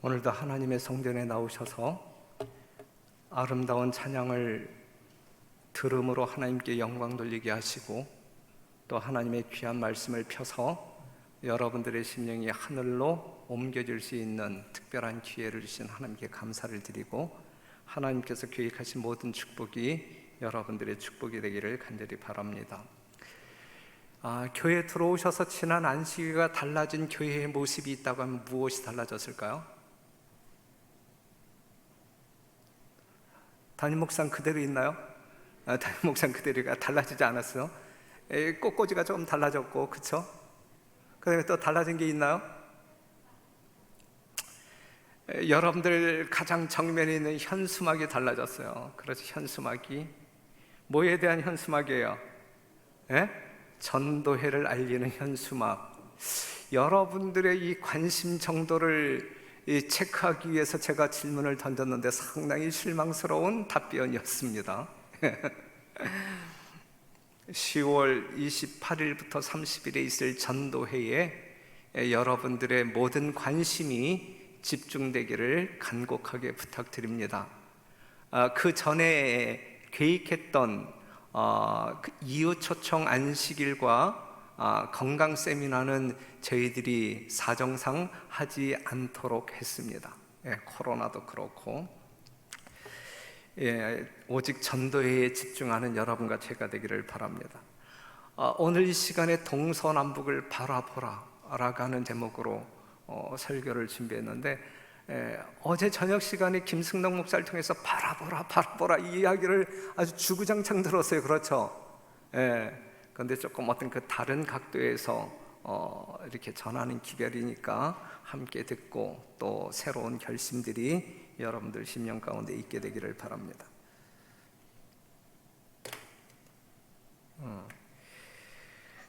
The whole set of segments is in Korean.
오늘도 하나님의 성전에 나오셔서 아름다운 찬양을 들음으로 하나님께 영광 돌리게 하시고, 또 하나님의 귀한 말씀을 펴서 여러분들의 심령이 하늘로 옮겨질 수 있는 특별한 기회를 주신 하나님께 감사를 드리고, 하나님께서 계획하신 모든 축복이 여러분들의 축복이 되기를 간절히 바랍니다. 교회에 들어오셔서 지난 안식일과 달라진 교회의 모습이 있다고 하면 무엇이 달라졌을까요? 담임 목상 그대로 있나요? 담임 목상 그대로가 달라지지 않았어요? 꽃꽂이가 조금 달라졌고, 그쵸? 그 다음에 또 달라진 게 있나요? 여러분들 가장 정면에 있는 현수막이 달라졌어요. 그래서 현수막이 뭐에 대한 현수막이에요? 전도회를 알리는 현수막. 여러분들의 이 관심 정도를 체크하기 위해서 제가 질문을 던졌는데 상당히 실망스러운 답변이었습니다. 10월 28일부터 30일에 있을 전도회에 여러분들의 모든 관심이 집중되기를 간곡하게 부탁드립니다. 그 전에 계획했던 이웃 초청 안식일과 건강 세미나는 저희들이 사정상 하지 않도록 했습니다. 코로나도 그렇고, 오직 전도회에 집중하는 여러분과 제가 되기를 바랍니다. 오늘 이 시간에 동서남북을 바라보라 라고 하는 제목으로 설교를 준비했는데, 어제 저녁 시간에 김승덕 목사를 통해서 바라보라 이 이야기를 아주 주구장창 들었어요. 그렇죠? 그런데 조금 어떤 그 다른 각도에서 이렇게 전하는 기별이니까 함께 듣고 또 새로운 결심들이 여러분들 심령 가운데 있게 되기를 바랍니다.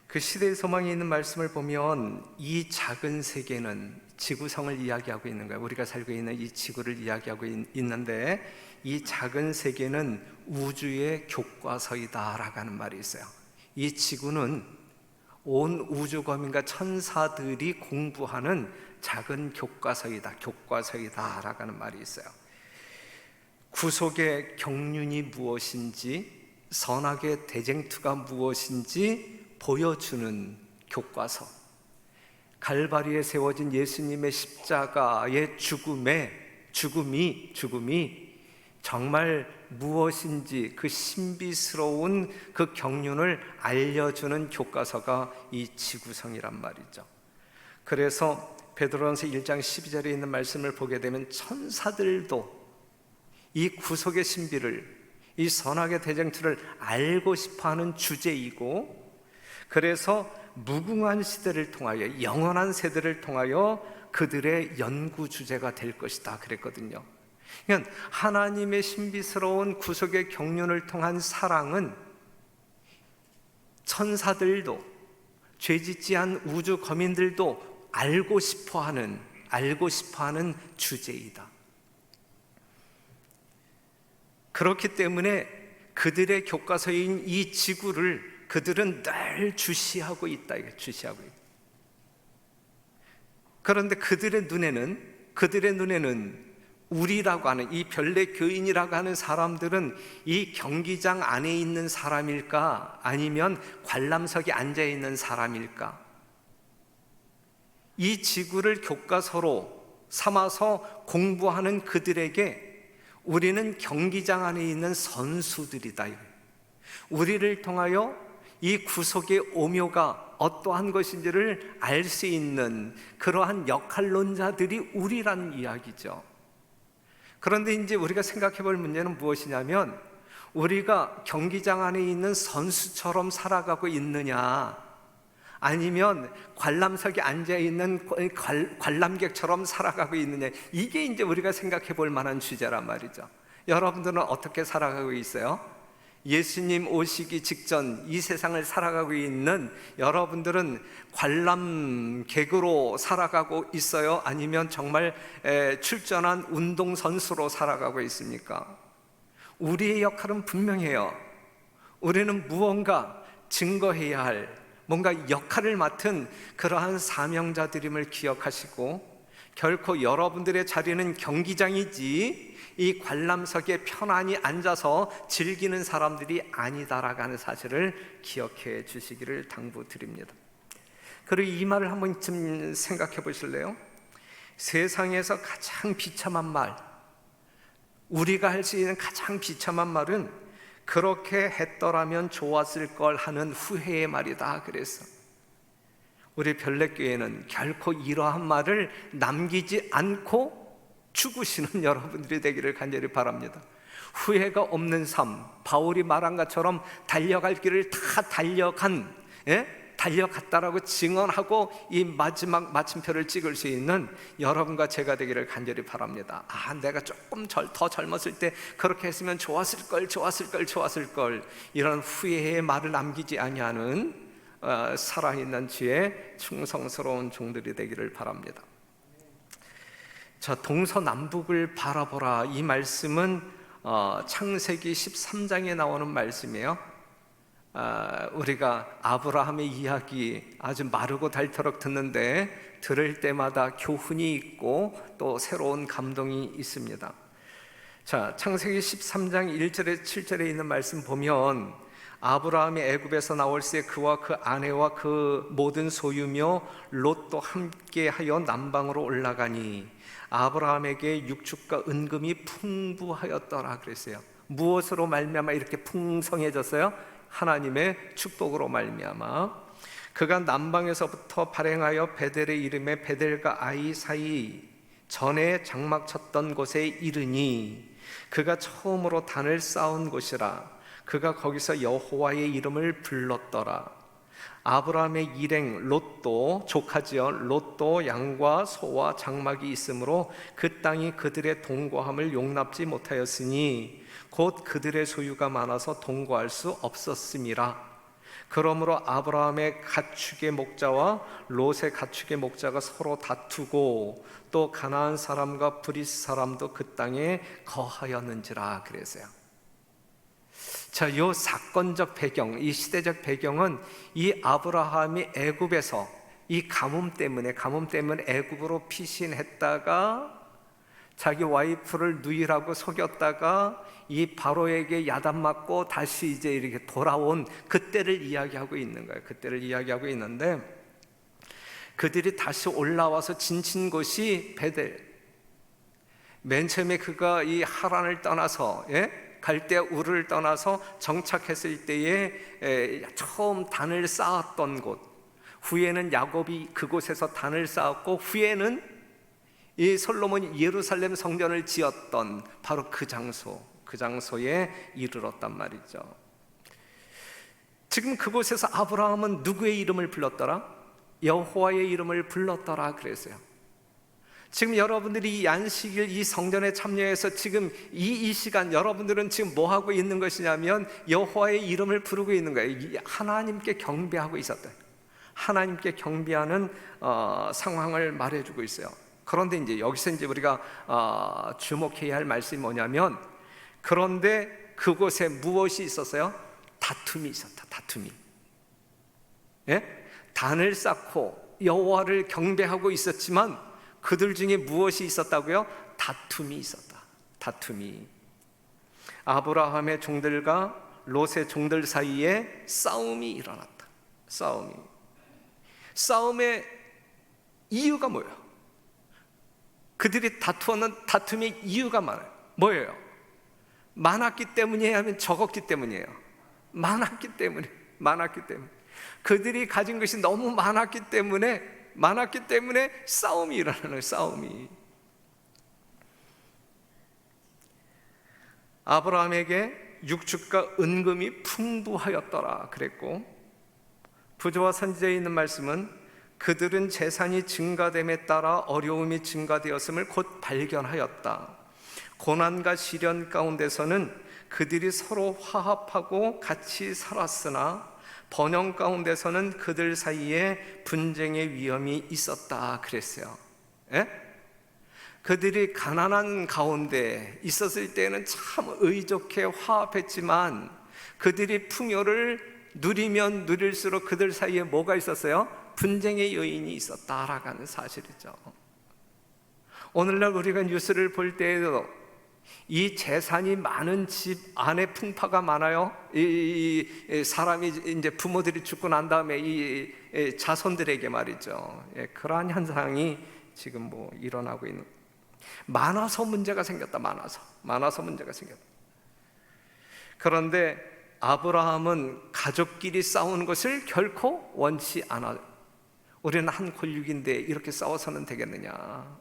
그 시대의 소망이 있는 말씀을 보면 이 작은 세계는 지구성을 이야기하고 있는 거예요. 우리가 살고 있는 이 지구를 이야기하고 있는데, 이 작은 세계는 우주의 교과서이다라고 하는 말이 있어요. 이 지구는 온 우주거민과 천사들이 공부하는 작은 교과서이다라고 하는 말이 있어요. 구속의 경륜이 무엇인지, 선악의 대쟁투가 무엇인지 보여주는 교과서. 갈바리에 세워진 예수님의 십자가의 죽음이 정말 무엇인지 그 신비스러운 그 경륜을 알려주는 교과서가 이 지구성이란 말이죠. 그래서 베드로전서 1장 12절에 있는 말씀을 보게 되면 천사들도 이 구속의 신비를, 이 선악의 대쟁투를 알고 싶어하는 주제이고, 그래서 무궁한 시대를 통하여, 영원한 세대를 통하여 그들의 연구 주제가 될 것이다 그랬거든요. 그러니까 하나님의 신비스러운 구속의 경륜을 통한 사랑은 천사들도, 죄짓지 않은 우주 거민들도 알고 싶어하는 주제이다. 그렇기 때문에 그들의 교과서인 이 지구를 그들은 늘 주시하고 있다. 그런데 그들의 눈에는 우리라고 하는 이 별내 교인이라고 하는 사람들은 이 경기장 안에 있는 사람일까, 아니면 관람석에 앉아 있는 사람일까? 이 지구를 교과서로 삼아서 공부하는 그들에게 우리는 경기장 안에 있는 선수들이다. 우리를 통하여 이 구속의 오묘가 어떠한 것인지를 알 수 있는 그러한 역할론자들이 우리라는 이야기죠. 그런데 이제 우리가 생각해 볼 문제는 무엇이냐면, 우리가 경기장 안에 있는 선수처럼 살아가고 있느냐, 아니면 관람석에 앉아 있는 관람객처럼 살아가고 있느냐, 이게 이제 우리가 생각해 볼 만한 주제란 말이죠. 여러분들은 어떻게 살아가고 있어요? 예수님 오시기 직전 이 세상을 살아가고 있는 여러분들은 관람객으로 살아가고 있어요? 아니면 정말 출전한 운동선수로 살아가고 있습니까? 우리의 역할은 분명해요. 우리는 무언가 증거해야 할, 뭔가 역할을 맡은 그러한 사명자들임을 기억하시고, 결코 여러분들의 자리는 경기장이지 이 관람석에 편안히 앉아서 즐기는 사람들이 아니다라고 하는 사실을 기억해 주시기를 당부드립니다. 그리고 이 말을 한 번쯤 생각해 보실래요? 세상에서 가장 비참한 말, 우리가 할 수 있는 가장 비참한 말은 그렇게 했더라면 좋았을 걸 하는 후회의 말이다 그랬어. 우리 별내교회는 결코 이러한 말을 남기지 않고 죽으시는 여러분들이 되기를 간절히 바랍니다. 후회가 없는 삶, 바울이 말한 것처럼 달려갈 길을 다 달려갔다라고 증언하고 이 마지막 마침표를 찍을 수 있는 여러분과 제가 되기를 간절히 바랍니다. 내가 조금 더 젊었을 때 그렇게 했으면 좋았을 걸 이런 후회의 말을 남기지 아니하는 살아있는 주의 충성스러운 종들이 되기를 바랍니다. 자, 동서남북을 바라보라, 이 말씀은 창세기 13장에 나오는 말씀이에요. 우리가 아브라함의 이야기 아주 마르고 닳도록 듣는데 들을 때마다 교훈이 있고 또 새로운 감동이 있습니다. 자, 창세기 13장 1절에 7절에 있는 말씀 보면 아브라함이 애굽에서 나올 새 그와 그 아내와 그 모든 소유며 롯도 함께하여 남방으로 올라가니 아브라함에게 육축과 은금이 풍부하였더라 그랬어요. 무엇으로 말미암아 이렇게 풍성해졌어요? 하나님의 축복으로 말미암아. 그가 남방에서부터 발행하여 베델의 이름에 베델과 아이 사이 전에 장막 쳤던 곳에 이르니 그가 처음으로 단을 쌓은 곳이라. 그가 거기서 여호와의 이름을 불렀더라. 아브라함의 일행 롯도 조카지요. 롯도 양과 소와 장막이 있으므로 그 땅이 그들의 동거함을 용납지 못하였으니 곧 그들의 소유가 많아서 동거할 수 없었음이라. 그러므로 아브라함의 가축의 목자와 롯의 가축의 목자가 서로 다투고 또 가나안 사람과 브리스 사람도 그 땅에 거하였는지라 그랬어요. 자, 이 사건적 배경, 이 시대적 배경은 이 아브라함이 애굽에서 이 가뭄 때문에 애굽으로 피신했다가 자기 와이프를 누이라고 속였다가 이 바로에게 야단 맞고 다시 이제 이렇게 돌아온 그때를 이야기하고 있는 거예요. 그때를 이야기하고 있는데 그들이 다시 올라와서 진친 곳이 베델. 맨 처음에 그가 이 하란을 떠나서 갈대아 우르를 떠나서 정착했을 때에 처음 단을 쌓았던 곳, 후에는 야곱이 그곳에서 단을 쌓았고 후에는 이 솔로몬이 예루살렘 성전을 지었던 바로 그 장소에 이르렀단 말이죠. 지금 그곳에서 아브라함은 누구의 이름을 불렀더라? 여호와의 이름을 불렀더라 그랬어요. 지금 여러분들이 이 안식일 이 성전에 참여해서 지금 이 시간 여러분들은 지금 뭐 하고 있는 것이냐면 여호와의 이름을 부르고 있는 거예요. 하나님께 경배하고 있었다. 하나님께 경배하는 상황을 말해주고 있어요. 그런데 이제 여기서 이제 우리가 주목해야 할 말씀이 뭐냐면, 그런데 그곳에 무엇이 있었어요? 다툼이 있었다. 다툼이. 단을 쌓고 여호와를 경배하고 있었지만 그들 중에 무엇이 있었다고요? 다툼이 있었다. 다툼이. 아브라함의 종들과 롯의 종들 사이에 싸움이 일어났다. 싸움의 이유가 뭐예요? 그들이 다툼의 이유가 뭐예요? 많았기 때문이에요? 아니면 적었기 때문이에요? 많았기 때문에. 그들이 가진 것이 너무 많았기 때문에 싸움이 일어나는, 싸움이. 아브라함에게 육축과 은금이 풍부하였더라 그랬고, 부조와 선지자에 있는 말씀은 그들은 재산이 증가됨에 따라 어려움이 증가되었음을 곧 발견하였다. 고난과 시련 가운데서는 그들이 서로 화합하고 같이 살았으나 번영 가운데서는 그들 사이에 분쟁의 위험이 있었다 그랬어요. 그들이 가난한 가운데 있었을 때는 참 의좋게 화합했지만 그들이 풍요를 누리면 누릴수록 그들 사이에 뭐가 있었어요? 분쟁의 여인이 있었다라고 하는 사실이죠. 오늘날 우리가 뉴스를 볼 때에도 이 재산이 많은 집 안에 풍파가 많아요. 이 사람이 이제 부모들이 죽고 난 다음에 이 자손들에게 말이죠. 그러한 현상이 지금 뭐 일어나고 있는. 많아서 문제가 생겼다. 많아서 문제가 생겼다. 그런데 아브라함은 가족끼리 싸우는 것을 결코 원치 않아요. 우리는 한 권력인데 이렇게 싸워서는 되겠느냐.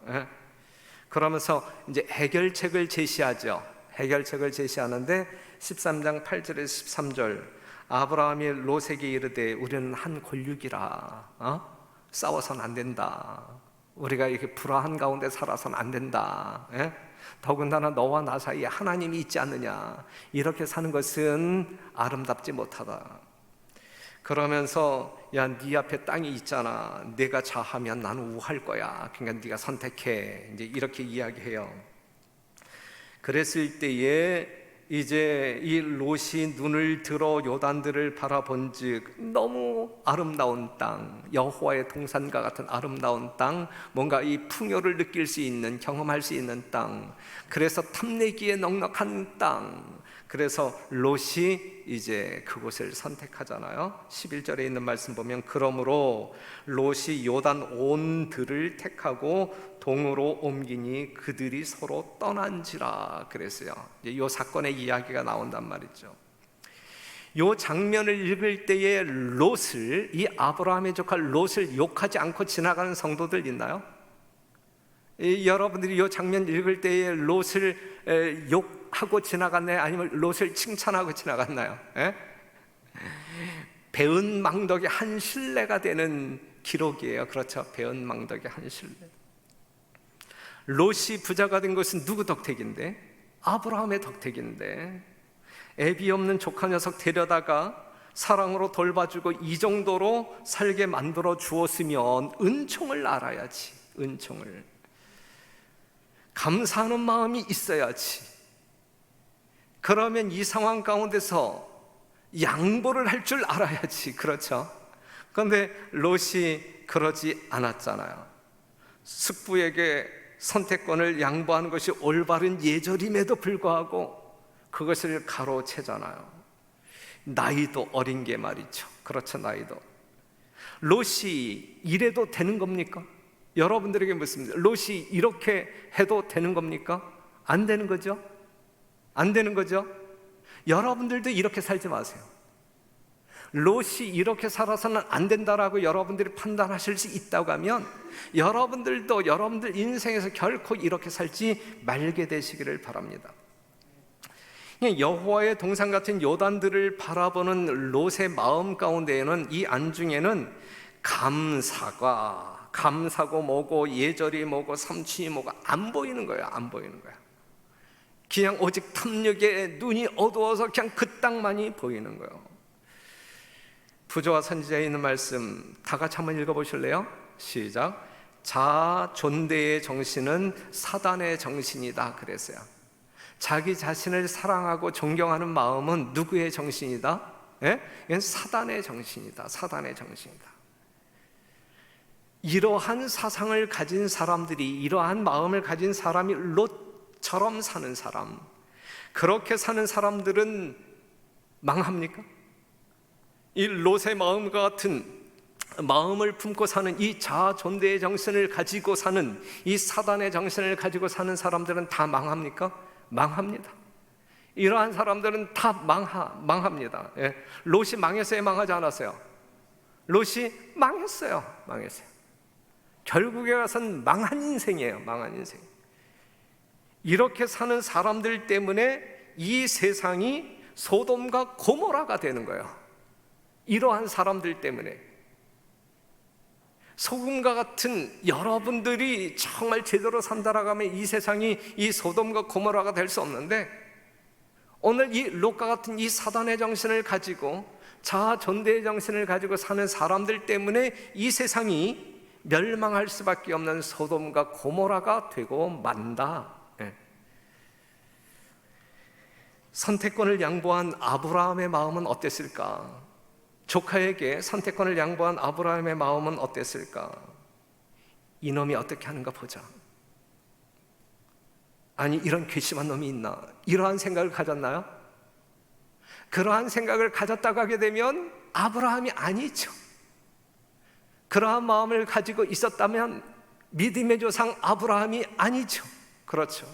그러면서 이제 해결책을 제시하죠. 해결책을 제시하는데 13장 8절에서 13절, 아브라함이 롯에게 이르되 우리는 한 권력이라 싸워서는 안 된다. 우리가 이렇게 불화한 가운데 살아서는 안 된다. 더군다나 너와 나 사이에 하나님이 있지 않느냐. 이렇게 사는 것은 아름답지 못하다. 그러면서 야, 네 앞에 땅이 있잖아. 내가 자하면 나는 우할 거야. 그러니까 네가 선택해. 이제 이렇게 이야기해요. 그랬을 때에 이제 이 롯이 눈을 들어 요단들을 바라본즉 너무 아름다운 땅, 여호와의 동산과 같은 아름다운 땅, 뭔가 이 풍요를 느낄 수 있는, 경험할 수 있는 땅, 그래서 탐내기에 넉넉한 땅. 그래서 롯이 이제 그곳을 선택하잖아요. 11절에 있는 말씀 보면 그러므로 롯이 요단 온 들을 택하고 동으로 옮기니 그들이 서로 떠난지라 그랬어요. 이 사건의 이야기가 나온단 말이죠. 이 장면을 읽을 때에 롯을, 이 아브라함의 조카 롯을 욕하지 않고 지나가는 성도들 있나요? 여러분들이 이 장면 읽을 때에 롯을 욕하고 지나갔나요? 아니면 롯을 칭찬하고 지나갔나요? 배은망덕의 한 실례가 되는 기록이에요. 그렇죠? 배은망덕의 한 실례. 롯이 부자가 된 것은 누구 덕택인데? 아브라함의 덕택인데, 애비 없는 조카 녀석 데려다가 사랑으로 돌봐주고 이 정도로 살게 만들어 주었으면 은총을 알아야지. 은총을, 감사하는 마음이 있어야지. 그러면 이 상황 가운데서 양보를 할 줄 알아야지. 그렇죠? 그런데 롯이 그러지 않았잖아요. 숙부에게 선택권을 양보하는 것이 올바른 예절임에도 불구하고 그것을 가로채잖아요. 나이도 어린 게 말이죠. 그렇죠, 나이도. 롯이 이래도 되는 겁니까? 여러분들에게 묻습니다. 롯이 이렇게 해도 되는 겁니까? 안 되는 거죠? 안 되는 거죠? 여러분들도 이렇게 살지 마세요. 롯이 이렇게 살아서는 안 된다라고 여러분들이 판단하실 수 있다고 하면 여러분들도 여러분들 인생에서 결코 이렇게 살지 말게 되시기를 바랍니다. 여호와의 동산 같은 요단들을 바라보는 롯의 마음 가운데에는, 이 안중에는 감사고 뭐고 예절이 뭐고 삼취이 뭐고 안 보이는 거예요. 안 보이는 거야. 그냥 오직 탐욕에 눈이 어두워서 그냥 그 땅만이 보이는 거예요. 부조와 선지자에 있는 말씀 다 같이 한번 읽어보실래요? 시작. 자아 존대의 정신은 사단의 정신이다 그랬어요. 자기 자신을 사랑하고 존경하는 마음은 누구의 정신이다? 이건 사단의 정신이다. 사단의 정신이다. 이러한 사상을 가진 사람들이, 이러한 마음을 가진 사람이 롯처럼 사는 사람, 그렇게 사는 사람들은 망합니까? 이 롯의 마음과 같은 마음을 품고 사는, 이 자아 존대의 정신을 가지고 사는, 이 사단의 정신을 가지고 사는 사람들은 다 망합니까? 망합니다. 이러한 사람들은 다 망합니다. 롯이 망했어요? 망하지 않았어요? 롯이 망했어요. 결국에 가서는 망한 인생이에요. 망한 인생. 이렇게 사는 사람들 때문에 이 세상이 소돔과 고모라가 되는 거예요. 이러한 사람들 때문에. 소금과 같은 여러분들이 정말 제대로 산다라고 하면 이 세상이 이 소돔과 고모라가 될 수 없는데, 오늘 이 롯과 같은 이 사단의 정신을 가지고 자아 존대의 정신을 가지고 사는 사람들 때문에 이 세상이 멸망할 수밖에 없는 소돔과 고모라가 되고 만다. 선택권을 양보한 아브라함의 마음은 어땠을까? 조카에게 선택권을 양보한 아브라함의 마음은 어땠을까? 이놈이 어떻게 하는가 보자. 아니 이런 괘씸한 놈이 있나, 이러한 생각을 가졌나요? 그러한 생각을 가졌다고 하게 되면 아브라함이 아니죠. 그러한 마음을 가지고 있었다면 믿음의 조상 아브라함이 아니죠. 그렇죠.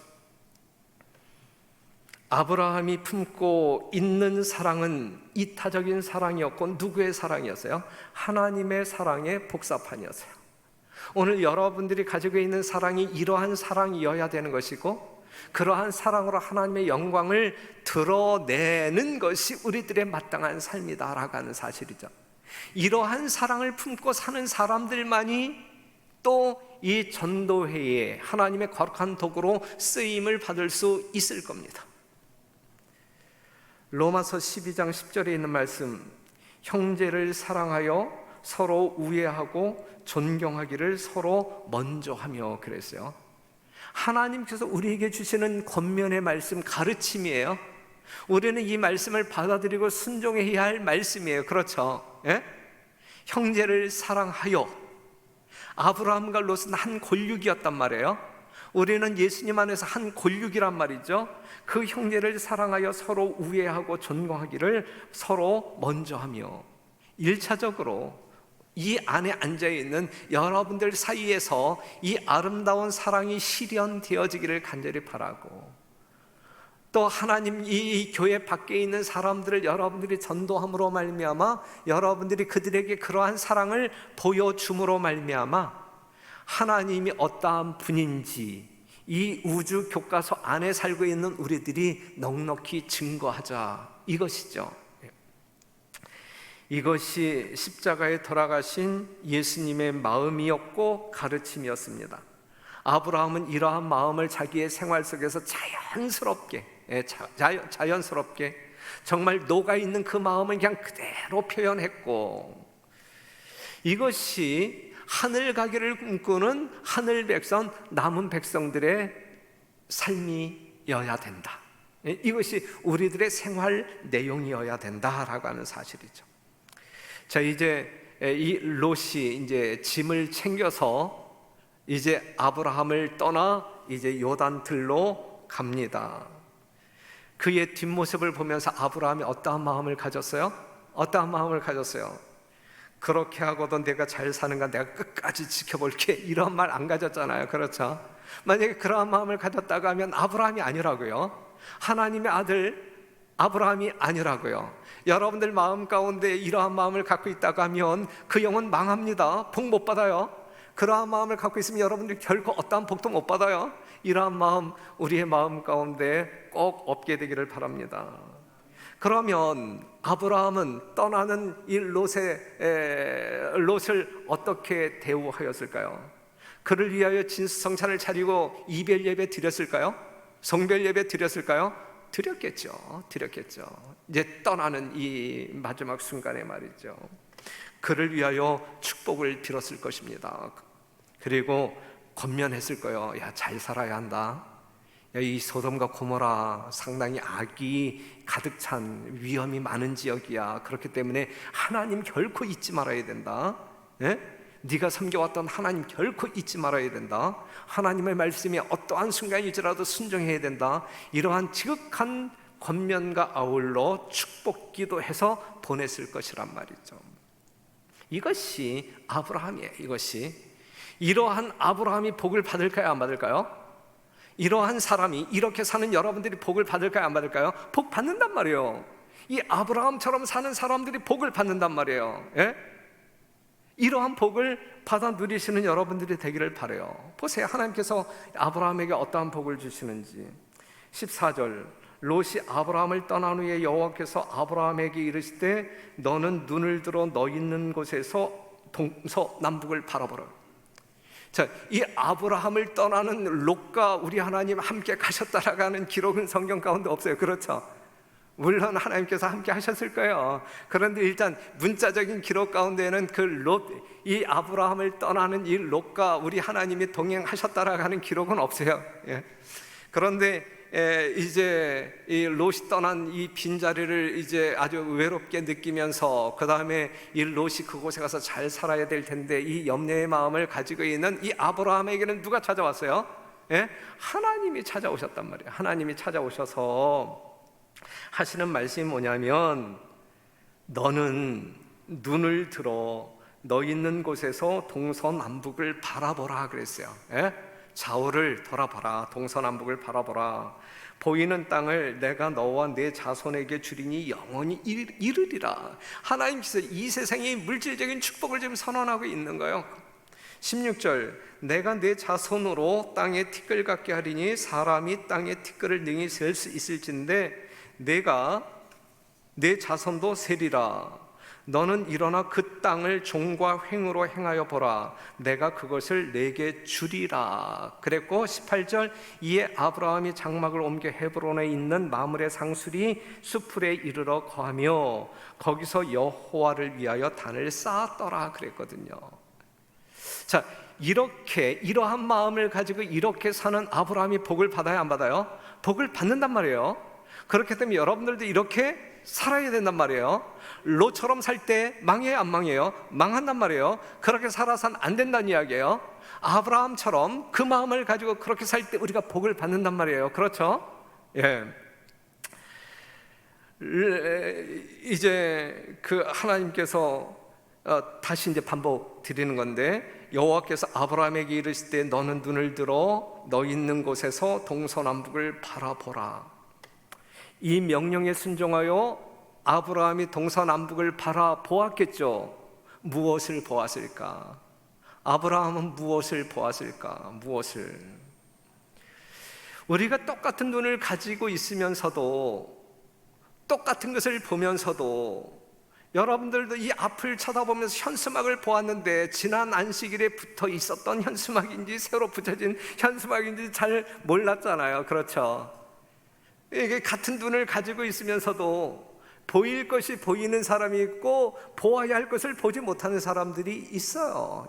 아브라함이 품고 있는 사랑은 이타적인 사랑이었고 누구의 사랑이었어요? 하나님의 사랑의 복사판이었어요. 오늘 여러분들이 가지고 있는 사랑이 이러한 사랑이어야 되는 것이고, 그러한 사랑으로 하나님의 영광을 드러내는 것이 우리들의 마땅한 삶이다라고 하는 사실이죠. 이러한 사랑을 품고 사는 사람들만이 또 이 전도회에 하나님의 거룩한 도구로 쓰임을 받을 수 있을 겁니다. 로마서 12장 10절에 있는 말씀, 형제를 사랑하여 서로 우애하고 존경하기를 서로 먼저 하며 그랬어요. 하나님께서 우리에게 주시는 권면의 말씀, 가르침이에요. 우리는 이 말씀을 받아들이고 순종해야 할 말씀이에요. 그렇죠? 예? 형제를 사랑하여. 아브라함과 롯은 한 골육이었단 말이에요. 우리는 예수님 안에서 한 골육이란 말이죠. 그 형제를 사랑하여 서로 우애하고 존경하기를 서로 먼저 하며, 1차적으로 이 안에 앉아있는 여러분들 사이에서 이 아름다운 사랑이 실현되어지기를 간절히 바라고, 또 하나님 이 교회 밖에 있는 사람들을 여러분들이 전도함으로 말미암아 여러분들이 그들에게 그러한 사랑을 보여줌으로 말미암아 하나님이 어떠한 분인지 이 우주 교과서 안에 살고 있는 우리들이 넉넉히 증거하자, 이것이죠. 이것이 십자가에 돌아가신 예수님의 마음이었고 가르침이었습니다. 아브라함은 이러한 마음을 자기의 생활 속에서 자연스럽게 정말 녹아있는 그 마음을 그냥 그대로 표현했고, 이것이 하늘 가기를 꿈꾸는 하늘 백성, 남은 백성들의 삶이어야 된다. 이것이 우리들의 생활 내용이어야 된다라고 하는 사실이죠. 자, 이제 이 롯이 이제 짐을 챙겨서 이제 아브라함을 떠나 이제 요단들로 갑니다. 그의 뒷모습을 보면서 아브라함이 어떠한 마음을 가졌어요? 어떠한 마음을 가졌어요? 그렇게 하고도 내가 잘 사는가, 내가 끝까지 지켜볼게, 이런 말 안 가졌잖아요. 그렇죠? 만약에 그러한 마음을 가졌다고 하면 아브라함이 아니라고요. 하나님의 아들 아브라함이 아니라고요. 여러분들 마음 가운데 이러한 마음을 갖고 있다고 하면 그 영혼 망합니다. 복 못 받아요. 그러한 마음을 갖고 있으면 여러분들 결코 어떠한 복도 못 받아요. 이러한 마음 우리의 마음 가운데 꼭 없게 되기를 바랍니다. 그러면 아브라함은 떠나는 이 롯을 어떻게 대우하였을까요? 그를 위하여 진수성찬을 차리고 이별 예배 드렸을까요? 성별 예배 드렸을까요? 드렸겠죠. 이제 떠나는 이 마지막 순간에 말이죠. 그를 위하여 축복을 빌었을 것입니다. 그리고 권면했을 거예요. 야, 잘 살아야 한다. 야, 이 소돔과 고모라 상당히 악이 가득 찬 위험이 많은 지역이야. 그렇기 때문에 하나님 결코 잊지 말아야 된다. 예? 네가 섬겨왔던 하나님 결코 잊지 말아야 된다. 하나님의 말씀에 어떠한 순간일지라도 순종해야 된다. 이러한 지극한 권면과 아울러 축복기도 해서 보냈을 것이란 말이죠. 이것이 아브라함이에요. 이것이 이러한 아브라함이 복을 받을까요? 안 받을까요? 이러한 사람이 이렇게 사는 여러분들이 복을 받을까요? 안 받을까요? 복 받는단 말이에요. 이 아브라함처럼 사는 사람들이 복을 받는단 말이에요. 예? 이러한 복을 받아 누리시는 여러분들이 되기를 바라요. 보세요. 하나님께서 아브라함에게 어떠한 복을 주시는지. 14절, 롯이 아브라함을 떠난 후에 여호와께서 아브라함에게 이르시되 너는 눈을 들어 너 있는 곳에서 동서남북을 바라보라. 자, 이 아브라함을 떠나는 롯과 우리 하나님 함께 가셨다라고 하는 기록은 성경 가운데 없어요. 그렇죠? 물론 하나님께서 함께 하셨을 거예요. 그런데 일단 문자적인 기록 가운데는 그 롯, 이 아브라함을 떠나는 이 롯과 우리 하나님이 동행하셨다라고 하는 기록은 없어요. 예. 그런데 이제 이 롯이 떠난 이 빈자리를 이제 아주 외롭게 느끼면서 그 다음에 이 롯이 그곳에 가서 잘 살아야 될 텐데 이 염려의 마음을 가지고 있는 이 아브라함에게는 누가 찾아왔어요? 예? 하나님이 찾아오셨단 말이에요. 하나님이 찾아오셔서 하시는 말씀이 뭐냐면, 너는 눈을 들어 너 있는 곳에서 동서남북을 바라보라 그랬어요. 예? 좌우를 돌아봐라. 동서남북을 바라보라. 보이는 땅을 내가 너와 내 자손에게 주리니 영원히 이르리라. 하나님께서 이 세상의 물질적인 축복을 지금 선언하고 있는 거예요. 16절, 내가 내 자손으로 땅에 티끌 같게 하리니 사람이 땅에 티끌을 능히 셀 수 있을진데 내가 내 자손도 세리라. 너는 일어나 그 땅을 종과 횡으로 행하여 보라. 내가 그것을 내게 주리라. 그랬고 18절, 이에 아브라함이 장막을 옮겨 헤브론에 있는 마므레 상수리 수풀에 이르러 거하며 거기서 여호와를 위하여 단을 쌓았더라 그랬거든요. 자, 이렇게 이러한 마음을 가지고 이렇게 사는 아브라함이 복을 받아야 안 받아요? 복을 받는단 말이에요. 그렇기 때문에 여러분들도 이렇게 살아야 된단 말이에요. 롯처럼 살 때 망해요, 안 망해요? 망한단 말이에요. 그렇게 살아서는 안 된다는 이야기예요. 아브라함처럼 그 마음을 가지고 그렇게 살 때 우리가 복을 받는단 말이에요. 그렇죠? 예. 이제 그 하나님께서 다시 이제 반복 드리는 건데, 여호와께서 아브라함에게 이르실 때 너는 눈을 들어 너 있는 곳에서 동서남북을 바라보라. 이 명령에 순종하여 아브라함이 동서남북을 바라보았겠죠. 무엇을 보았을까? 아브라함은 무엇을 보았을까? 무엇을? 우리가 똑같은 눈을 가지고 있으면서도, 똑같은 것을 보면서도, 여러분들도 이 앞을 쳐다보면서 현수막을 보았는데 지난 안식일에 붙어 있었던 현수막인지 새로 붙여진 현수막인지 잘 몰랐잖아요. 그렇죠? 이게 같은 눈을 가지고 있으면서도 보일 것이 보이는 사람이 있고 보아야 할 것을 보지 못하는 사람들이 있어요.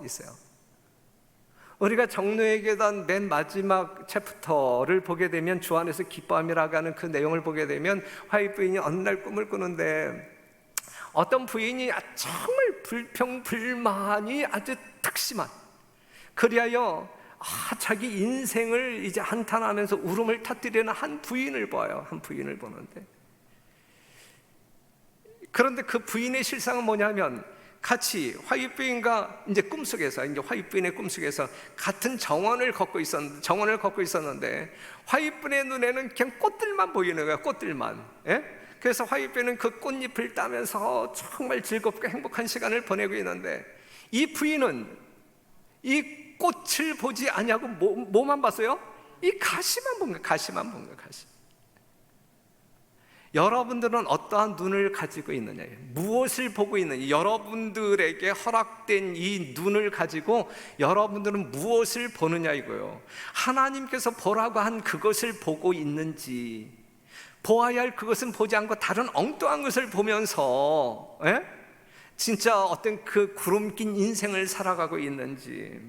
우리가 정노의 계단 맨 마지막 챕터를 보게 되면, 주 안에서 기뻐함이라고 하는 그 내용을 보게 되면, 화이트 부인이 어느 날 꿈을 꾸는데 어떤 부인이 정말 불평불만이 아주 특심한, 그리하여 자기 인생을 이제 한탄하면서 울음을 터뜨리는 한 부인을 봐요. 한 부인을 보는데, 그런데 그 부인의 실상은 뭐냐면, 같이 화이트 부인과 이제 꿈속에서, 이제 화이트 부인의 꿈속에서 같은 정원을 걷고 있었는데 화이트 부인의 눈에는 그냥 꽃들만 보이는 거야. 꽃들만. 예? 그래서 화이트 부인은 그 꽃잎을 따면서 정말 즐겁고 행복한 시간을 보내고 있는데, 이 부인은 이 꽃을 보지 아니하고 뭐만 봤어요? 이 가시만 본 거예요. 가시만 본 거예요. 가시. 여러분들은 어떠한 눈을 가지고 있느냐, 무엇을 보고 있느냐, 여러분들에게 허락된 이 눈을 가지고 여러분들은 무엇을 보느냐 이거요. 하나님께서 보라고 한 그것을 보고 있는지, 보아야 할 그것은 보지 않고 다른 엉뚱한 것을 보면서 진짜 어떤 그 구름 낀 인생을 살아가고 있는지.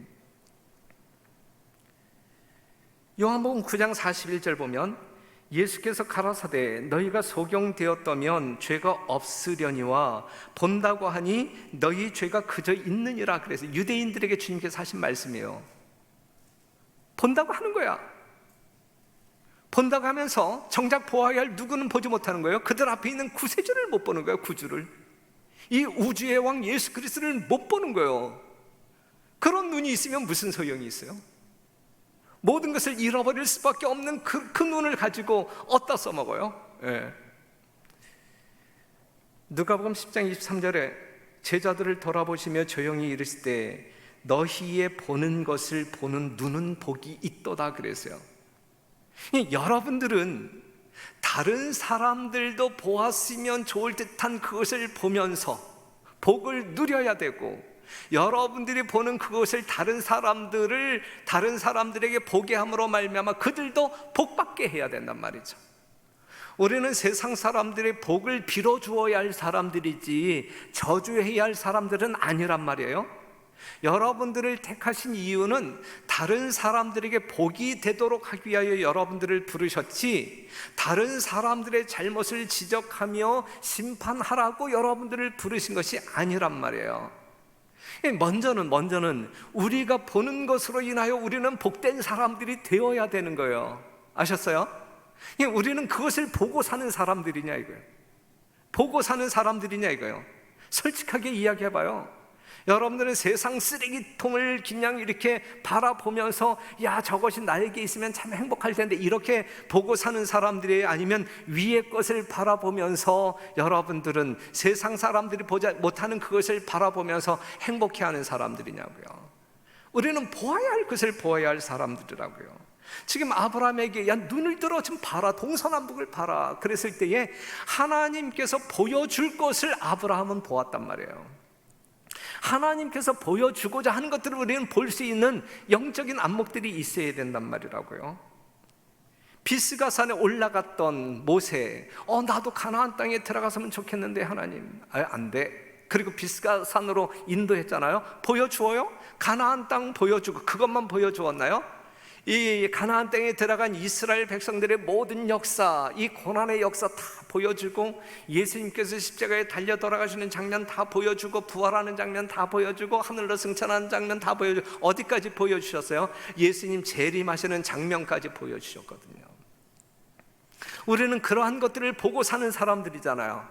요한복음 9장 41절 보면, 예수께서 가라사대 너희가 소경되었다면 죄가 없으려니와 본다고 하니 너희 죄가 그저 있느니라. 그래서 유대인들에게 주님께서 하신 말씀이에요. 본다고 하는 거야. 본다고 하면서 정작 보아야 할 누구는 보지 못하는 거예요. 그들 앞에 있는 구세주를 못 보는 거예요. 구주를, 이 우주의 왕 예수 그리스도를 못 보는 거예요. 그런 눈이 있으면 무슨 소용이 있어요? 모든 것을 잃어버릴 수밖에 없는 그 눈을 가지고 어디다 써먹어요? 누가복음 10장 23절에 제자들을 돌아보시며 조용히 이르실 때 너희의 보는 것을 보는 눈은 복이 있도다 그랬어요. 여러분들은 다른 사람들도 보았으면 좋을 듯한 그것을 보면서 복을 누려야 되고, 여러분들이 보는 그것을 다른 사람들에게 보게 함으로 말미암아 그들도 복받게 해야 된단 말이죠. 우리는 세상 사람들의 복을 빌어주어야 할 사람들이지 저주해야 할 사람들은 아니란 말이에요. 여러분들을 택하신 이유는 다른 사람들에게 복이 되도록 하기 위하여 여러분들을 부르셨지, 다른 사람들의 잘못을 지적하며 심판하라고 여러분들을 부르신 것이 아니란 말이에요. 먼저는 우리가 보는 것으로 인하여 우리는 복된 사람들이 되어야 되는 거예요. 아셨어요? 우리는 그것을 보고 사는 사람들이냐 이거예요. 보고 사는 사람들이냐 이거예요. 솔직하게 이야기해봐요. 여러분들은 세상 쓰레기통을 그냥 이렇게 바라보면서 야, 저것이 나에게 있으면 참 행복할 텐데 이렇게 보고 사는 사람들이, 아니면 위의 것을 바라보면서 여러분들은 세상 사람들이 보지 못하는 그것을 바라보면서 행복해하는 사람들이냐고요. 우리는 보아야 할 것을 보아야 할 사람들이라고요. 지금 아브라함에게 야, 눈을 들어 좀 봐라, 동서남북을 봐라 그랬을 때에 하나님께서 보여줄 것을 아브라함은 보았단 말이에요. 하나님께서 보여주고자 하는 것들을 우리는 볼 수 있는 영적인 안목들이 있어야 된단 말이라고요. 비스가산에 올라갔던 모세, 나도 가나안 땅에 들어갔으면 좋겠는데 하나님, 안 돼. 그리고 비스가산으로 인도했잖아요. 보여주어요? 가나안 땅 보여주고 그것만 보여주었나요? 이 가나안 땅에 들어간 이스라엘 백성들의 모든 역사, 이 고난의 역사 다 보여주고, 예수님께서 십자가에 달려 돌아가시는 장면 다 보여주고, 부활하는 장면 다 보여주고, 하늘로 승천하는 장면 다 보여주고, 어디까지 보여주셨어요? 예수님 재림하시는 장면까지 보여주셨거든요. 우리는 그러한 것들을 보고 사는 사람들이잖아요.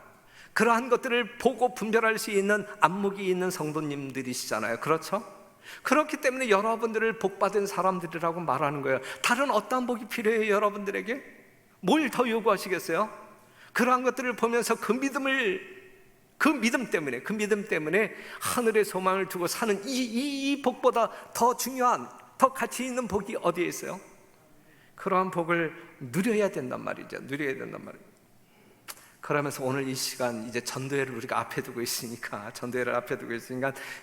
그러한 것들을 보고 분별할 수 있는 안목이 있는 성도님들이시잖아요. 그렇죠? 그렇기 때문에 여러분들을 복받은 사람들이라고 말하는 거예요. 다른 어떤 복이 필요해요? 여러분들에게 뭘 더 요구하시겠어요? 그러한 것들을 보면서 그 믿음 때문에 하늘의 소망을 두고 사는 이 복보다 더 중요한, 더 가치 있는 복이 어디에 있어요? 그러한 복을 누려야 된단 말이죠. 누려야 된단 말이에요. 그러면서 오늘 이 시간 이제 전도회를 우리가 앞에 두고 있으니까,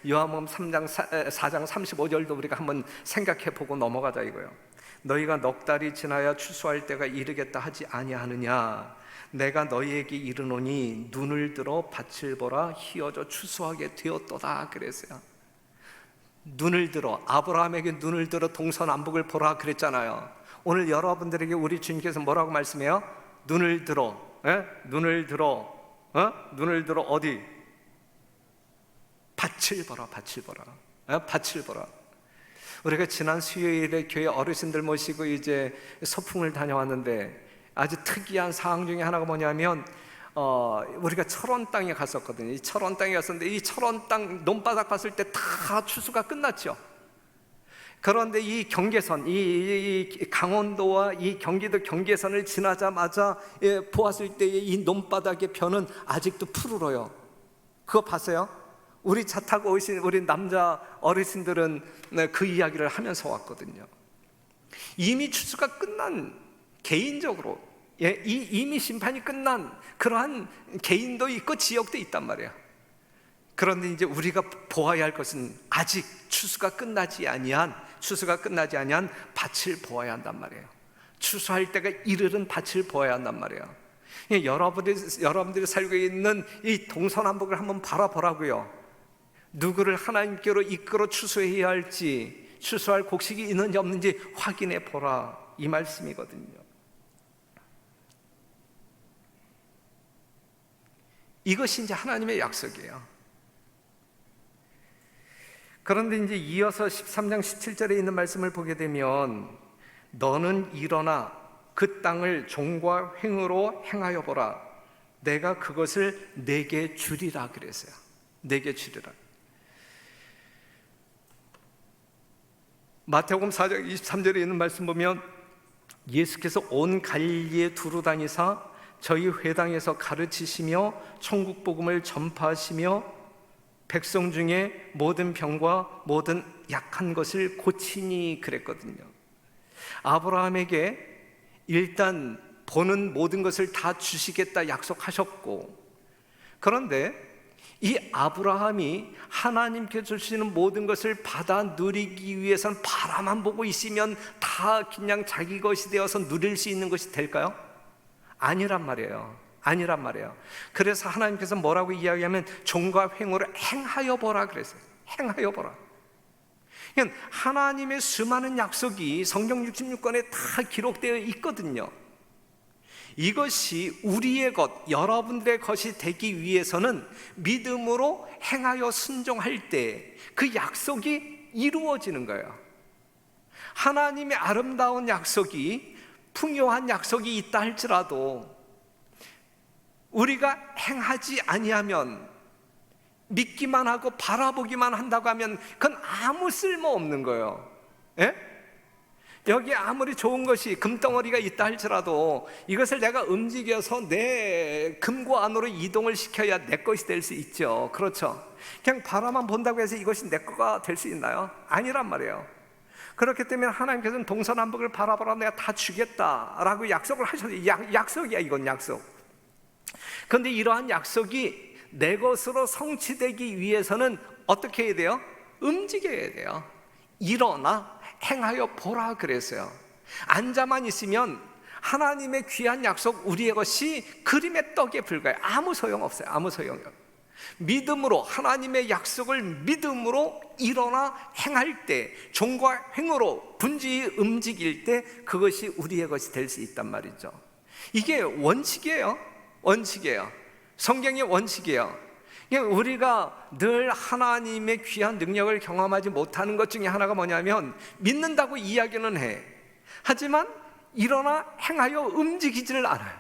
요한복음 4장 35절도 우리가 한번 생각해 보고 넘어가자 이거예요. 너희가 넉 달이 지나야 추수할 때가 이르겠다 하지 아니하느냐? 내가 너희에게 이르노니 눈을 들어 밭을 보라, 희어져 추수하게 되었도다 그랬어요. 눈을 들어, 아브라함에게 눈을 들어 동서남북을 보라 그랬잖아요. 오늘 여러분들에게 우리 주님께서 뭐라고 말씀해요? 눈을 들어, 눈을 들어 어디? 밭을 보라, 밭을 보라, 밭을 보라. 우리가 지난 수요일에 교회 어르신들 모시고 이제 소풍을 다녀왔는데 아주 특이한 상황 중에 하나가 뭐냐면 우리가 철원 땅에 갔었거든요. 이 철원 땅에 갔었는데 이 철원 땅 논바닥 봤을 때 다 추수가 끝났죠. 그런데 이 경계선, 이 강원도와 이 경기도 경계선을 지나자마자 보았을 때 이 논바닥의 벼는 아직도 푸르러요. 그거 봤어요? 우리 차 타고 오신 우리 남자 어르신들은 그 이야기를 하면서 왔거든요. 이미 추수가 끝난, 개인적으로 이미 심판이 끝난 그러한 개인도 있고 지역도 있단 말이에요. 그런데 이제 우리가 보아야 할 것은 아직 추수가 끝나지 아니한 밭을 보아야 한단 말이에요. 추수할 때가 이르는 밭을 보아야 한단 말이에요. 여러분들이 살고 있는 이 동서남북을 한번 바라보라고요. 누구를 하나님께로 이끌어 추수해야 할지, 추수할 곡식이 있는지 없는지 확인해 보라, 이 말씀이거든요. 이것이 이제 하나님의 약속이에요. 그런데 이제 이어서 13장 17절에 있는 말씀을 보게 되면 너는 일어나 그 땅을 종과 횡으로 행하여 보라, 내가 그것을 내게 주리라 그랬어요. 내게 주리라. 마태복음 4장 23절에 있는 말씀 보면 예수께서 온 갈릴리에 두루 다니사 저희 회당에서 가르치시며 천국 복음을 전파하시며 백성 중에 모든 병과 모든 약한 것을 고치니 그랬거든요. 아브라함에게 일단 보는 모든 것을 다 주시겠다 약속하셨고, 그런데 이 아브라함이 하나님께 주시는 모든 것을 받아 누리기 위해서는 바라만 보고 있으면 다 그냥 자기 것이 되어서 누릴 수 있는 것이 될까요? 아니란 말이에요. 그래서 하나님께서 뭐라고 이야기하면 종과 횡으로 행하여 보라 그랬어요. 행하여 보라. 그러니까 하나님의 수많은 약속이 성경 66권에 다 기록되어 있거든요. 이것이 우리의 것, 여러분들의 것이 되기 위해서는 믿음으로 행하여 순종할 때 그 약속이 이루어지는 거예요. 하나님의 아름다운 약속이, 풍요한 약속이 있다 할지라도 우리가 행하지 아니하면, 믿기만 하고 바라보기만 한다고 하면 그건 아무 쓸모 없는 거예요. 예? 여기에 아무리 좋은 것이, 금덩어리가 있다 할지라도 이것을 내가 움직여서 내 금고 안으로 이동을 시켜야 내 것이 될 수 있죠. 그렇죠? 그냥 바라만 본다고 해서 이것이 내 거가 될 수 있나요? 아니란 말이에요. 그렇기 때문에 하나님께서는 동서남북을 바라보라, 내가 다 주겠다라고 약속을 하셨어요. 약속이야, 이건 약속. 그런데 이러한 약속이 내 것으로 성취되기 위해서는 어떻게 해야 돼요? 움직여야 돼요. 일어나 행하여 보라 그랬어요. 앉아만 있으면 하나님의 귀한 약속, 우리의 것이 그림의 떡에 불과해요. 아무 소용없어요. 아무 소용이요. 믿음으로, 하나님의 약속을 믿음으로 일어나 행할 때, 종과 행으로 분주히 움직일 때 그것이 우리의 것이 될 수 있단 말이죠. 이게 원칙이에요. 원칙이에요. 성경의 원칙이에요. 우리가 늘 하나님의 귀한 능력을 경험하지 못하는 것 중에 하나가 뭐냐면, 믿는다고 이야기는 해. 하지만 일어나 행하여 움직이지를 않아요.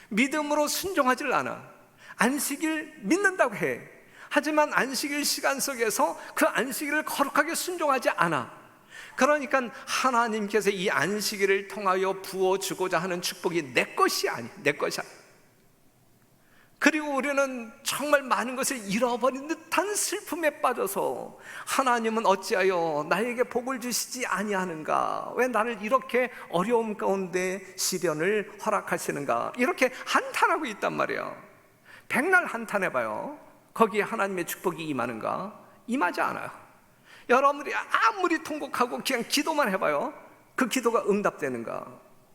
믿음으로 순종하지를 않아. 안식일 믿는다고 해. 하지만 안식일 시간 속에서 그 안식일을 거룩하게 순종하지 않아. 그러니까 하나님께서 이 안식일을 통하여 부어주고자 하는 축복이 내 것이 아니야. 내 것이 아니야. 그리고 우리는 정말 많은 것을 잃어버린 듯한 슬픔에 빠져서, 하나님은 어찌하여 나에게 복을 주시지 아니하는가? 왜 나를 이렇게 어려움 가운데 시련을 허락하시는가? 이렇게 한탄하고 있단 말이에요. 백날 한탄해봐요. 거기에 하나님의 축복이 임하는가? 임하지 않아요. 여러분들이 아무리 통곡하고 그냥 기도만 해봐요. 그 기도가 응답되는가?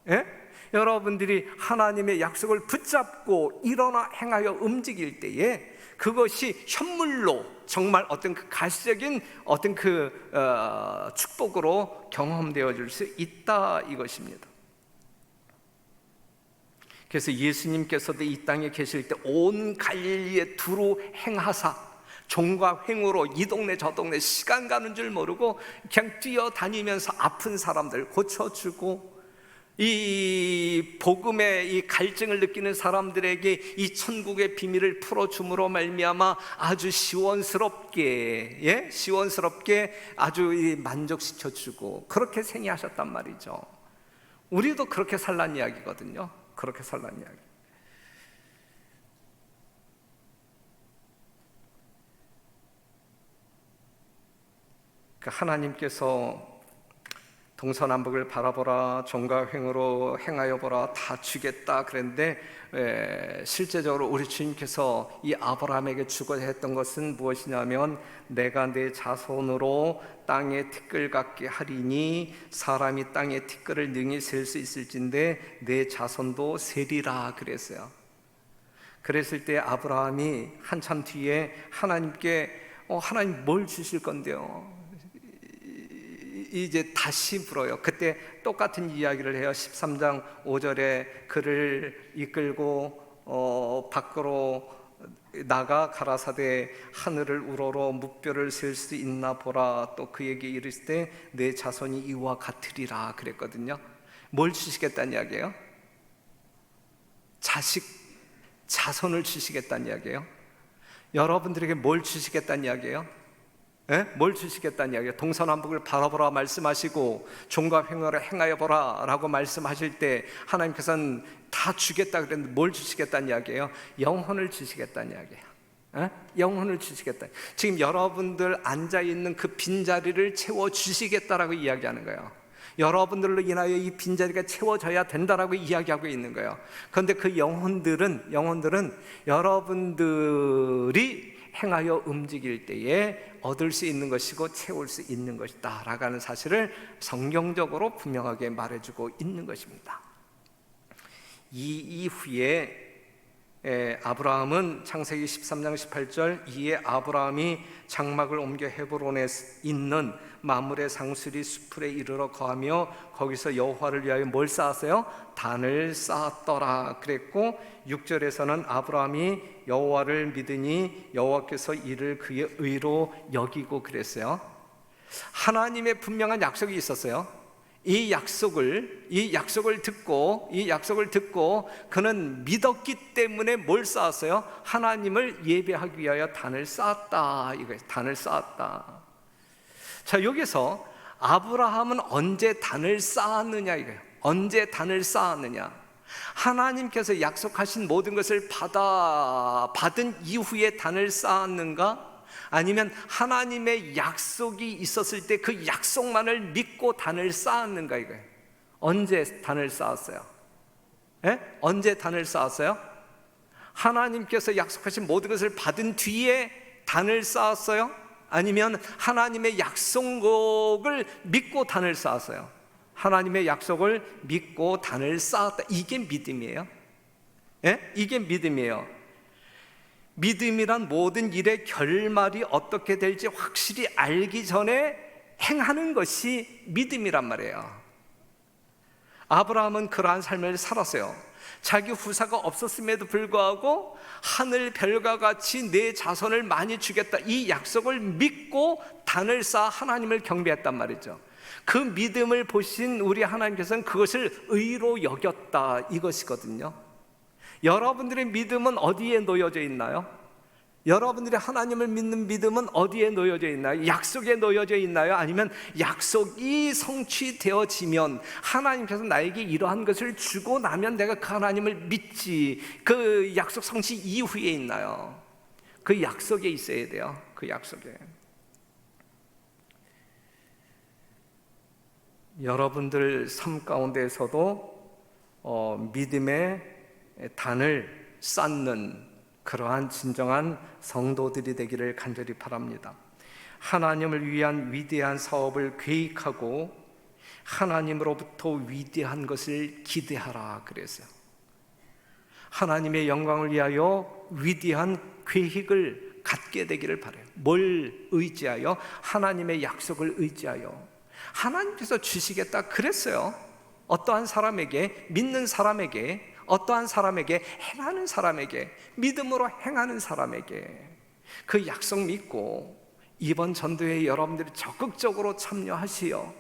예? 여러분들이 하나님의 약속을 붙잡고 일어나 행하여 움직일 때에 그것이 현물로 정말 어떤 그 가시적인 어떤 축복으로 경험되어 줄 수 있다, 이것입니다. 그래서 예수님께서도 이 땅에 계실 때 온 갈릴리에 두루 행하사 종과 횡으로 이 동네 저 동네 시간 가는 줄 모르고 그냥 뛰어다니면서 아픈 사람들 고쳐주고, 이 복음의 이 갈증을 느끼는 사람들에게 이 천국의 비밀을 풀어줌으로 말미암아 아주 시원스럽게, 시원스럽게 아주 만족시켜주고 그렇게 생애하셨단 말이죠. 우리도 그렇게 살란 이야기거든요. 그렇게 살란 이야기. 하나님께서 동서남북을 바라보라, 종과 횡으로 행하여 보라, 다 주겠다 그랬는데, 실제적으로 우리 주님께서 이 아브라함에게 주고자 했던 것은 무엇이냐면, 내가 내 자손으로 땅에 티끌 같게 하리니 사람이 땅에 티끌을 능히 셀 수 있을진데 내 자손도 세리라 그랬어요. 그랬을 때 아브라함이 한참 뒤에 하나님께 하나님 뭘 주실 건데요? 이제 다시 물어요. 그때 똑같은 이야기를 해요. 13장 5절에 그를 이끌고 밖으로 나가 가라사대 하늘을 우러러 무뼈를 셀 수 있나 보라. 또 그에게 이르실 때 내 자손이 이와 같으리라 그랬거든요. 뭘 주시겠다는 이야기예요? 자손을 주시겠다는 이야기예요. 여러분들에게 뭘 주시겠다는 이야기예요? 뭘 주시겠다는 이야기예요. 동서남북을 바라보라 말씀하시고 종과 횡을 행하여 보라 라고 말씀하실 때 하나님께서는 다 주겠다 그랬는데 뭘 주시겠다는 이야기예요? 영혼을 주시겠다는 이야기예요. 영혼을 주시겠다. 지금 여러분들 앉아있는 그 빈자리를 채워주시겠다라고 이야기하는 거예요. 여러분들로 인하여 이 빈자리가 채워져야 된다라고 이야기하고 있는 거예요. 그런데 그 영혼들은 여러분들이 행하여 움직일 때에 얻을 수 있는 것이고 채울 수 있는 것이다 라고 하는 사실을 성경적으로 분명하게 말해주고 있는 것입니다. 이 이후에 아브라함은 창세기 13장 18절 이에 아브라함이 장막을 옮겨 헤브론에 있는 마므레 상수리 수풀에 이르러 거하며 거기서 여호와를 위하여 뭘 쌓았어요? 단을 쌓았더라 그랬고, 6절에서는 아브라함이 여호와를 믿으니 여호와께서 이를 그의 의로 여기고 그랬어요. 하나님의 분명한 약속이 있었어요. 이 약속을 듣고 그는 믿었기 때문에 뭘 쌓았어요? 하나님을 예배하기 위하여 단을 쌓았다. 이거예요. 단을 쌓았다. 자, 여기서 아브라함은 언제 단을 쌓았느냐 이거예요. 언제 단을 쌓았느냐? 하나님께서 약속하신 모든 것을 받은 이후에 단을 쌓았는가? 아니면 하나님의 약속이 있었을 때 그 약속만을 믿고 단을 쌓았는가 이거예요. 언제 단을 쌓았어요? 언제 단을 쌓았어요? 하나님께서 약속하신 모든 것을 받은 뒤에 단을 쌓았어요? 아니면 하나님의 약속을 믿고 단을 쌓았어요? 하나님의 약속을 믿고 단을 쌓았다. 이게 믿음이에요. 이게 믿음이에요. 믿음이란 모든 일의 결말이 어떻게 될지 확실히 알기 전에 행하는 것이 믿음이란 말이에요. 아브라함은 그러한 삶을 살았어요. 자기 후사가 없었음에도 불구하고 하늘 별과 같이 내 자손을 많이 주겠다, 이 약속을 믿고 단을 쌓아 하나님을 경배했단 말이죠. 그 믿음을 보신 우리 하나님께서는 그것을 의로 여겼다, 이것이거든요. 여러분들의 믿음은 어디에 놓여져 있나요? 여러분들이 하나님을 믿는 믿음은 어디에 놓여져 있나요? 약속에 놓여져 있나요? 아니면 약속이 성취되어지면 하나님께서 나에게 이러한 것을 주고 나면 내가 그 하나님을 믿지, 그 약속 성취 이후에 있나요? 그 약속에 있어야 돼요. 그 약속에. 여러분들 삶 가운데에서도 믿음의 단을 쌓는 그러한 진정한 성도들이 되기를 간절히 바랍니다. 하나님을 위한 위대한 사업을 계획하고 하나님으로부터 위대한 것을 기대하라 그랬어요. 하나님의 영광을 위하여 위대한 계획을 갖게 되기를 바라요. 뭘 의지하여? 하나님의 약속을 의지하여. 하나님께서 주시겠다 그랬어요. 어떠한 사람에게, 믿는 사람에게, 어떠한 사람에게, 행하는 사람에게, 믿음으로 행하는 사람에게. 그 약속 믿고 이번 전도에 여러분들이 적극적으로 참여하시어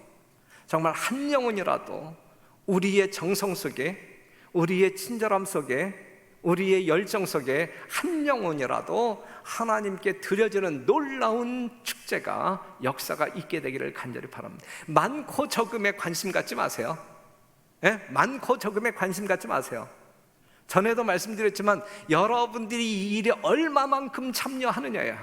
정말 한 영혼이라도 우리의 정성 속에, 우리의 친절함 속에, 우리의 열정 속에 한 영혼이라도 하나님께 드려지는 놀라운 축제가, 역사가 있게 되기를 간절히 바랍니다. 많고 적음에 관심 갖지 마세요. 많고 적음에 관심 갖지 마세요. 전에도 말씀드렸지만 여러분들이 이 일에 얼마만큼 참여하느냐예요.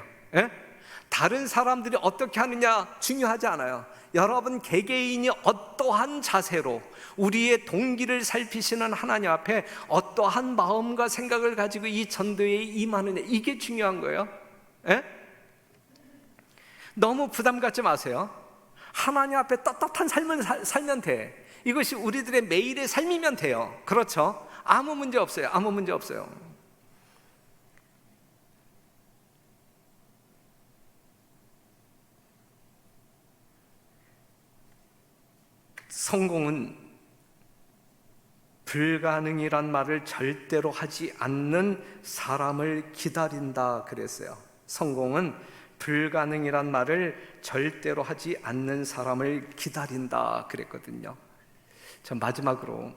다른 사람들이 어떻게 하느냐 중요하지 않아요. 여러분 개개인이 어떠한 자세로 우리의 동기를 살피시는 하나님 앞에 어떠한 마음과 생각을 가지고 이 전도에 임하느냐, 이게 중요한 거예요. 너무 부담 갖지 마세요. 하나님 앞에 떳떳한 삶을 살면 돼. 이것이 우리들의 매일의 삶이면 돼요. 그렇죠? 아무 문제 없어요. 아무 문제 없어요. 성공은 불가능이란 말을 절대로 하지 않는 사람을 기다린다 그랬어요. 성공은 불가능이란 말을 절대로 하지 않는 사람을 기다린다 그랬거든요. 자, 마지막으로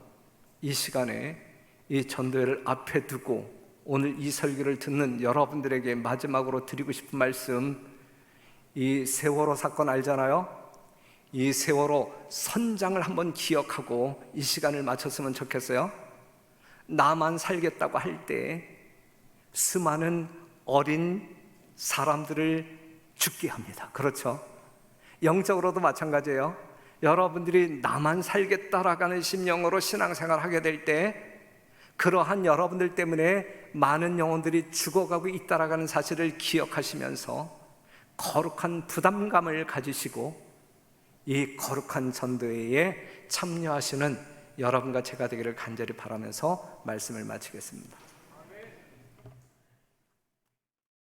이 시간에 이 전도회를 앞에 두고 오늘 이 설교를 듣는 여러분들에게 마지막으로 드리고 싶은 말씀, 이 세월호 사건 알잖아요? 이 세월호 선장을 한번 기억하고 이 시간을 마쳤으면 좋겠어요. 나만 살겠다고 할 때 수많은 어린 사람들을 죽게 합니다. 그렇죠? 영적으로도 마찬가지예요. 여러분들이 나만 살겠다라고 하는 심령으로 신앙생활을 하게 될 때 그러한 여러분들 때문에 많은 영혼들이 죽어가고 있다라고 하는 사실을 기억하시면서 거룩한 부담감을 가지시고 이 거룩한 전도회에 참여하시는 여러분과 제가 되기를 간절히 바라면서 말씀을 마치겠습니다.